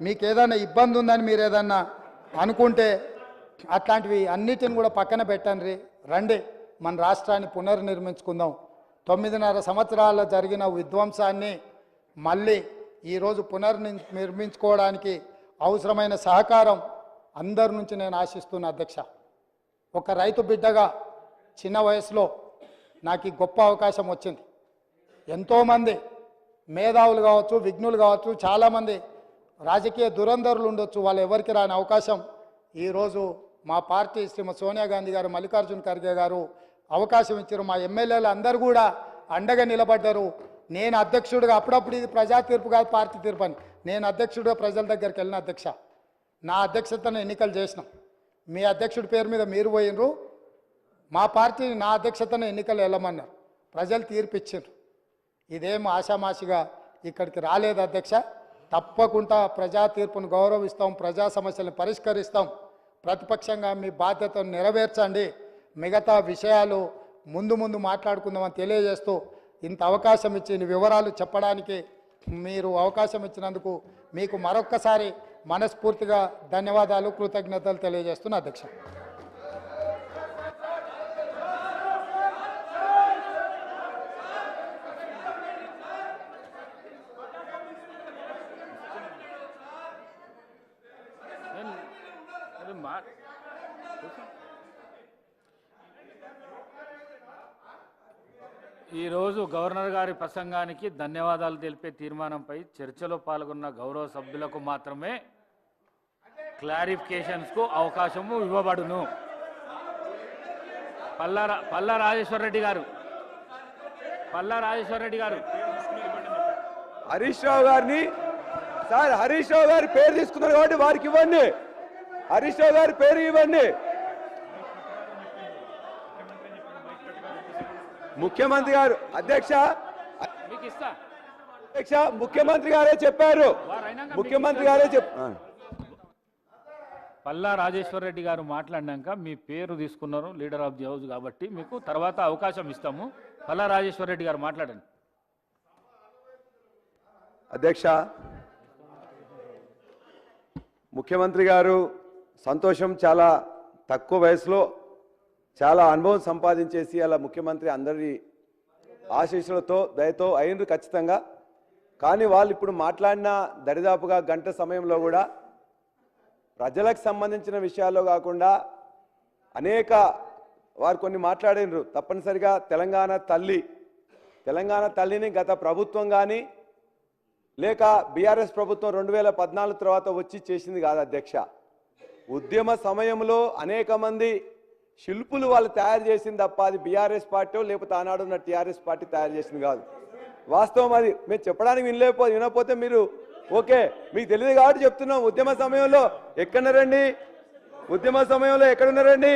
మీకు ఏదైనా ఇబ్బంది ఉందని మీరు ఏదన్నా అనుకుంటే అట్లాంటివి అన్నిటిని కూడా పక్కన పెట్టండి, రండి మన రాష్ట్రాన్ని పునర్నిర్మించుకుందాం. 9.5 సంవత్సరాల్లో జరిగిన విధ్వంసాన్ని మళ్ళీ ఈరోజు పునర్నిర్మించుకోవడానికి అవసరమైన సహకారం అందరి నుంచి నేను ఆశిస్తున్నా అధ్యక్ష. ఒక రైతు బిడ్డగా చిన్న వయసులో నాకు ఈ గొప్ప అవకాశం వచ్చింది. ఎంతోమంది మేధావులు కావచ్చు, విఘ్నులు కావచ్చు, చాలామంది రాజకీయ దురంధరులు ఉండొచ్చు, వాళ్ళు ఎవరికి రాని అవకాశం ఈరోజు మా పార్టీ శ్రీమతి సోనియా గాంధీ గారు, మల్లికార్జున ఖర్గే గారు అవకాశం ఇచ్చారు. మా ఎమ్మెల్యేలు అందరూ కూడా అండగా నిలబడ్డారు. నేను అధ్యక్షుడిగా, అప్పుడప్పుడు ఇది ప్రజా తీర్పు కాదు పార్టీ తీర్పు అని, నేను అధ్యక్షుడిగా ప్రజల దగ్గరికి వెళ్ళిన అధ్యక్ష. నా అధ్యక్షతను ఎన్నికలు చేసినాం. మీ అధ్యక్షుడి పేరు మీద మీరు పోయినరు, మా పార్టీని నా అధ్యక్షతను ఎన్నికలు వెళ్ళమన్నారు. ప్రజలు తీర్పు ఇచ్చిండ్రు. ఇదేం ఆషామాషిగా ఇక్కడికి రాలేదు అధ్యక్ష. తప్పకుండా ప్రజా తీర్పును గౌరవిస్తాం, ప్రజా సమస్యలను పరిష్కరిస్తాం. ప్రతిపక్షంగా మీ బాధ్యతను నెరవేర్చండి, మిగతా విషయాలు ముందు ముందు మాట్లాడుకుందామని తెలియజేస్తూ ఇంత అవకాశం ఇచ్చి వివరాలు చెప్పడానికి మీరు అవకాశం ఇచ్చినందుకు మీకు మరొక్కసారి మనస్ఫూర్తిగా ధన్యవాదాలు, కృతజ్ఞతలు తెలియజేస్తున్నా అధ్యక్ష. ఈరోజు గవర్నర్ గారి ప్రసంగానికి ధన్యవాదాలు తెలిపే తీర్మానంపై చర్చలో పాల్గొన్న గౌరవ సభ్యులకు మాత్రమే క్లారిఫికేషన్స్కు అవకాశము ఇవ్వబడును. పల్లా రాజేశ్వర రెడ్డి గారు హరీష్ రావు గారిని సార్, హరీష్ రావు గారి పేరు తీసుకున్నారు కాబట్టి వారికి ఇవ్వండి. హరీష్ రావు గారి పేరు ఇవ్వండి. ముఖ్యమంత్రి గారు అధ్యక్ష ముఖ్యమంత్రి గారే చెప్పారు. ముఖ్యమంత్రి గారే చెప్పారు. పల్లా రాజేశ్వర రెడ్డి గారు మాట్లాడినాక మీ పేరు తీసుకున్నారు, లీడర్ ఆఫ్ ది హౌస్ కాబట్టి మీకు తర్వాత అవకాశం ఇస్తాము. పల్లా రాజేశ్వర రెడ్డి గారు మాట్లాడండి. అధ్యక్ష, ముఖ్యమంత్రి గారు సంతోషం, చాలా తక్కువ వయసులో చాలా అనుభవం సంపాదించేసి అలా ముఖ్యమంత్రి అందరి ఆశీస్సులతో దయతో అయినరు ఖచ్చితంగా. కానీ వాళ్ళు ఇప్పుడు మాట్లాడిన దరిదాపుగా గంట సమయంలో కూడా ప్రజలకు సంబంధించిన విషయాల్లో కాకుండా అనేక వారు కొన్ని మాట్లాడినరు. తప్పనిసరిగా తెలంగాణ తల్లిని గత ప్రభుత్వం కానీ లేక బీఆర్ఎస్ ప్రభుత్వం 2014 తర్వాత వచ్చి చేసింది కాదు అధ్యక్ష. ఉద్యమ సమయంలో అనేక మంది శిల్పులు వాళ్ళు తయారు చేసింది తప్ప అది బీఆర్ఎస్ పార్టీ లేకపోతే ఆనాడు ఉన్న టీఆర్ఎస్ పార్టీ తయారు చేసింది కాదు. వాస్తవం అది. మేము చెప్పడానికి వినకపోతే మీరు ఓకే, మీకు తెలియదు కాబట్టి చెప్తున్నాం. ఉద్యమ సమయంలో ఎక్కడున్నారండి?